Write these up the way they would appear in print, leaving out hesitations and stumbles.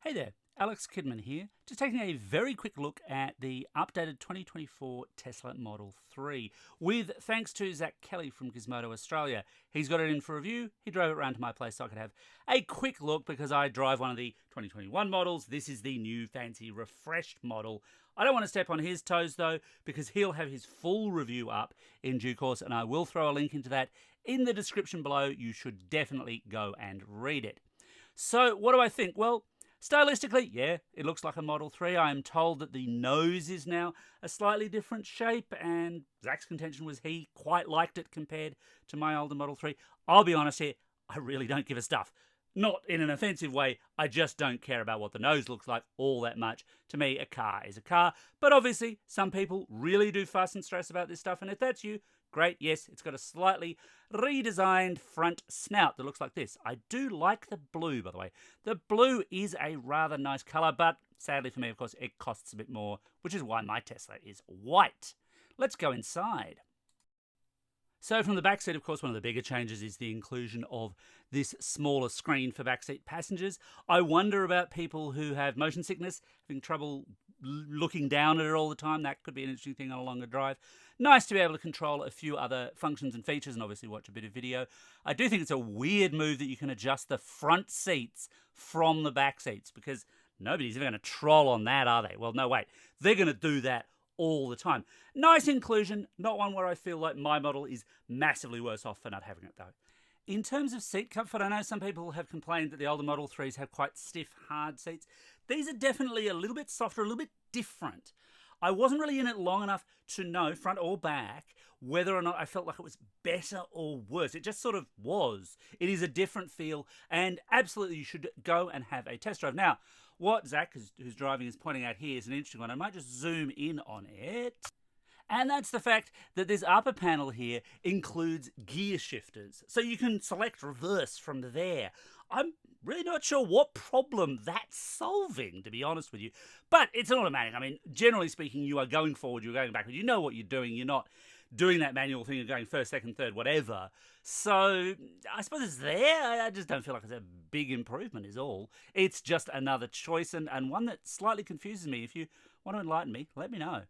Hey there, Alex Kidman here, just taking a very quick look at the updated 2024 Tesla Model 3, with thanks to Zach Kelly from Gizmodo Australia. He's got it in for review, he drove it around to my place so I could have a quick look because I drive one of the 2021 models. This is the new fancy refreshed model. I don't want to step on his toes though, because he'll have his full review up in due course, and I will throw a link into that in the description below. You should definitely go and read it. So what do I think? Well, stylistically, yeah, it looks like a Model 3. I am told that the nose is now a slightly different shape, and Zach's contention was he quite liked it compared to my older Model 3. I'll be honest here, I really don't give a stuff. Not in an offensive way, I just don't care about what the nose looks like all that much. To me, a car is a car, but obviously some people really do fuss and stress about this stuff, and if that's you, great. Yes, it's got a slightly redesigned front snout that looks like this. I do like the blue, by the way. The blue is a rather nice colour, but sadly for me, of course, it costs a bit more, which is why my Tesla is white. Let's go inside. So from the backseat, of course, one of the bigger changes is the inclusion of this smaller screen for backseat passengers. I wonder about people who have motion sickness, having trouble looking down at it all the time. That could be an interesting thing on a longer drive. Nice to be able to control a few other functions and features and obviously watch a bit of video. I do think it's a weird move that you can adjust the front seats from the back seats, because nobody's ever going to troll on that, are they? Well, no, wait. They're going to do that all the time. Nice inclusion, not one where I feel like my model is massively worse off for not having it though. In terms of seat comfort, I know some people have complained that the older Model 3s have quite stiff, hard seats. These are definitely a little bit softer, a little bit different. I wasn't really in it long enough to know, front or back, whether or not I felt like it was better or worse. It just sort of was. It is a different feel, and absolutely you should go and have a test drive. Now, what Zach, who's driving, is pointing out here is an interesting one. I might just zoom in on it. And that's the fact that this upper panel here includes gear shifters. So you can select reverse from there. I'm really not sure what problem that's solving, to be honest with you. But it's an automatic. I mean, generally speaking, you are going forward, you're going backward. You know what you're doing. You're not doing that manual thing of going first, second, third, whatever. So I suppose it's there. I just don't feel like it's a big improvement is all. It's just another choice, and one that slightly confuses me. If you want to enlighten me, let me know.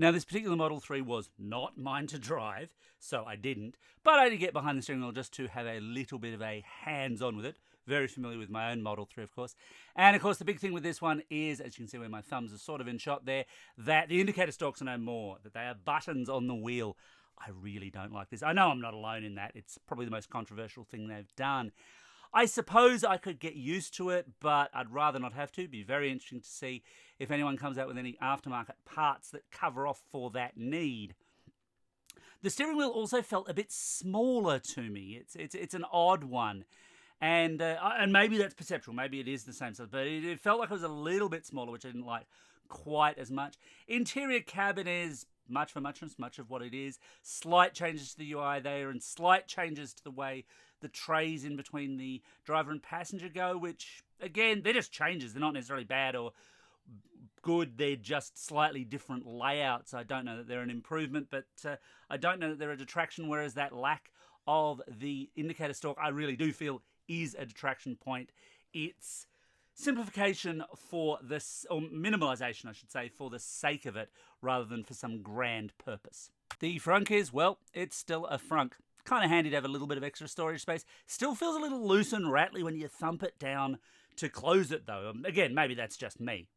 Now, this particular Model 3 was not mine to drive, so I didn't, but I did get behind the steering wheel just to have a little bit of a hands-on with it. Very familiar with my own Model 3, of course. And, of course, the big thing with this one is, as you can see where my thumbs are sort of in shot there, that the indicator stalks are no more, that they are buttons on the wheel. I really don't like this. I know I'm not alone in that. It's probably the most controversial thing they've done. I suppose I could get used to it, but I'd rather not have to. It'd be very interesting to see if anyone comes out with any aftermarket parts that cover off for that need. The steering wheel also felt a bit smaller to me. It's an odd one. And maybe that's perceptual. Maybe it is the same size, but it felt like it was a little bit smaller, which I didn't like quite as much. Interior cabin is much for muchness, much of what it is. Slight changes to the UI there, and slight changes to the way the trays in between the driver and passenger go, which, again, they're just changes. They're not necessarily bad or good. They're just slightly different layouts. I don't know that they're an improvement, but I don't know that they're a detraction, whereas that lack of the indicator stalk, I really do feel is a detraction point. It's simplification for this, or minimalisation, I should say, for the sake of it, rather than for some grand purpose. The Frunk is, well, it's still a Frunk. Kind of handy to have a little bit of extra storage space. Still feels a little loose and rattly when you thump it down to close it, though. Again, maybe that's just me.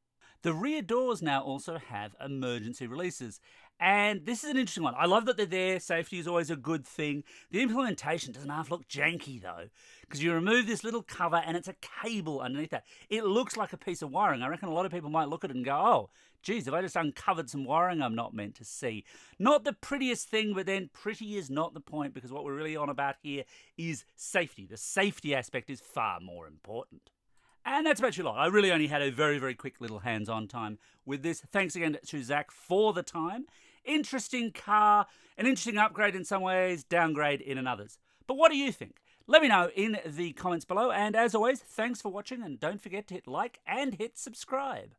The rear doors now also have emergency releases, and this is an interesting one. I love that they're there. Safety is always a good thing. The implementation doesn't half look janky, though, because you remove this little cover and it's a cable underneath that. It looks like a piece of wiring. I reckon a lot of people might look at it and go, oh, geez, have I just uncovered some wiring I'm not meant to see? Not the prettiest thing, but then pretty is not the point, because what we're really on about here is safety. The safety aspect is far more important. And that's about your lot. I really only had a very, very quick little hands-on time with this. Thanks again to Zach for the time. Interesting car, an interesting upgrade in some ways, downgrade in others. But what do you think? Let me know in the comments below. And as always, thanks for watching, and don't forget to hit like and hit subscribe.